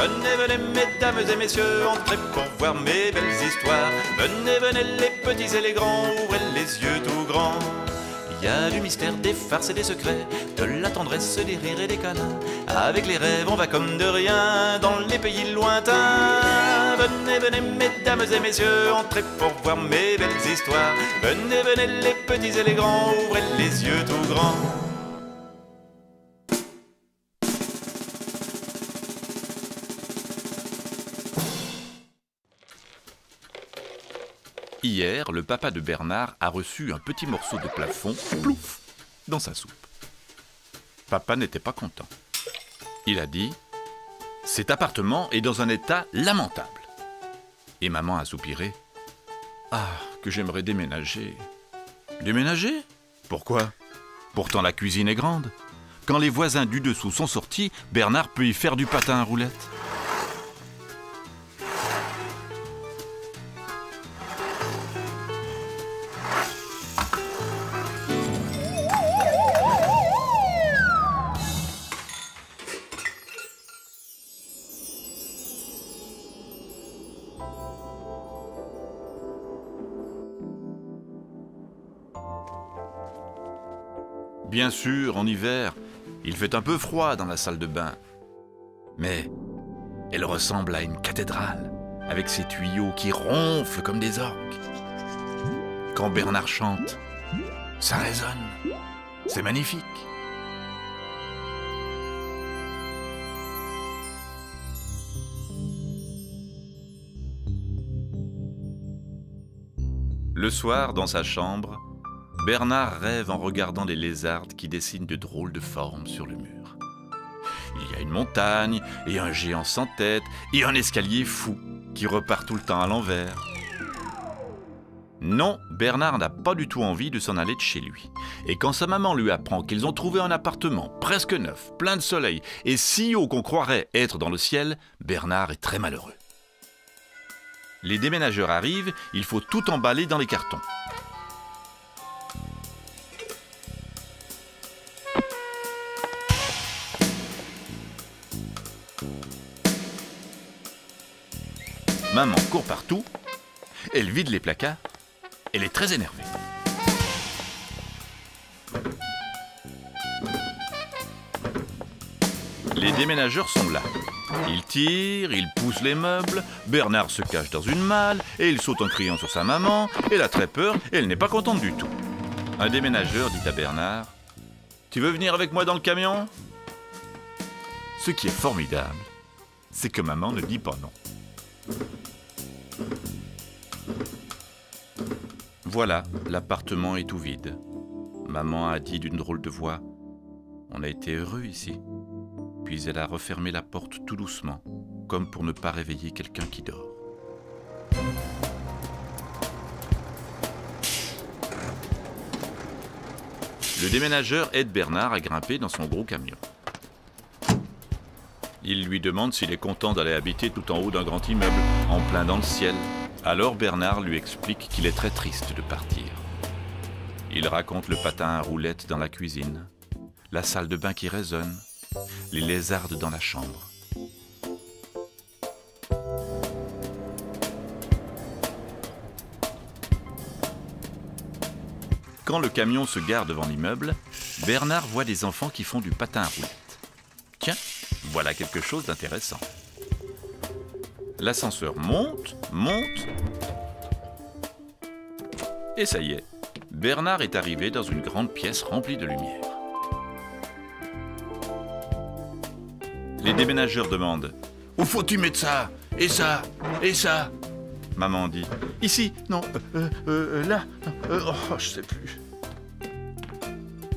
Venez, venez, mesdames et messieurs, entrez pour voir mes belles histoires. Venez, venez, les petits et les grands, ouvrez les yeux tout grands. Il y a du mystère, des farces et des secrets, de la tendresse, des rires et des câlins. Avec les rêves, on va comme de rien dans les pays lointains. Venez, venez, mesdames et messieurs, entrez pour voir mes belles histoires. Venez, venez, les petits et les grands, ouvrez les yeux tout grands. Hier, le papa de Bernard a reçu un petit morceau de plafond, plouf, dans sa soupe. Papa n'était pas content. Il a dit « Cet appartement est dans un état lamentable. » Et maman a soupiré. « Ah, que j'aimerais déménager. » « Déménager? Pourquoi? Pourtant la cuisine est grande. Quand les voisins du dessous sont sortis, Bernard peut y faire du patin à roulettes. » Bien sûr, en hiver, il fait un peu froid dans la salle de bain. Mais elle ressemble à une cathédrale, avec ses tuyaux qui ronflent comme des orgues. Quand Bernard chante, ça résonne. C'est magnifique. Le soir, dans sa chambre, Bernard rêve en regardant les lézardes qui dessinent de drôles de formes sur le mur. Il y a une montagne, et un géant sans tête, et un escalier fou qui repart tout le temps à l'envers. Non, Bernard n'a pas du tout envie de s'en aller de chez lui. Et quand sa maman lui apprend qu'ils ont trouvé un appartement presque neuf, plein de soleil, et si haut qu'on croirait être dans le ciel, Bernard est très malheureux. Les déménageurs arrivent, il faut tout emballer dans les cartons. Maman court partout, elle vide les placards, elle est très énervée. Les déménageurs sont là. Ils tirent, ils poussent les meubles, Bernard se cache dans une malle et il saute en criant sur sa maman. Elle a très peur et elle n'est pas contente du tout. Un déménageur dit à Bernard « Tu veux venir avec moi dans le camion ?» Ce qui est formidable, c'est que maman ne dit pas non. Voilà, l'appartement est tout vide. Maman a dit d'une drôle de voix « On a été heureux ici. » Puis elle a refermé la porte tout doucement, comme pour ne pas réveiller quelqu'un qui dort. Le déménageur aide Bernard à grimper dans son gros camion. Il lui demande s'il est content d'aller habiter tout en haut d'un grand immeuble, en plein dans le ciel. Alors Bernard lui explique qu'il est très triste de partir. Il raconte le patin à roulettes dans la cuisine, la salle de bain qui résonne, les lézardes dans la chambre. Quand le camion se gare devant l'immeuble, Bernard voit des enfants qui font du patin à roulettes. Tiens, voilà quelque chose d'intéressant. L'ascenseur monte, monte, et ça y est, Bernard est arrivé dans une grande pièce remplie de lumière. Les déménageurs demandent « Où faut-tu mettre ça? Et ça? Et ça ?» Maman dit « Ici, non, là, oh, je sais plus. »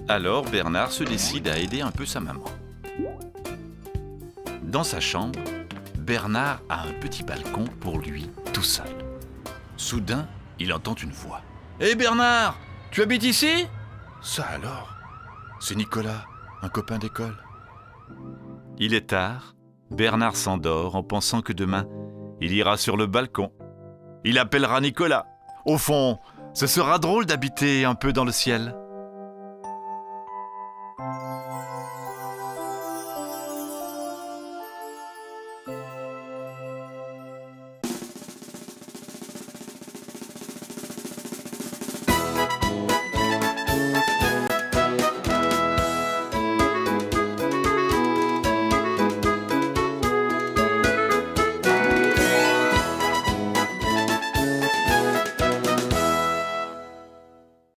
Alors Bernard se décide à aider un peu sa maman. Dans sa chambre, Bernard a un petit balcon pour lui, tout seul. Soudain, il entend une voix. « Hé Bernard, tu habites ici ?»« Ça alors? C'est Nicolas, un copain d'école. » Il est tard, Bernard s'endort en pensant que demain, il ira sur le balcon. Il appellera Nicolas. Au fond, ce sera drôle d'habiter un peu dans le ciel.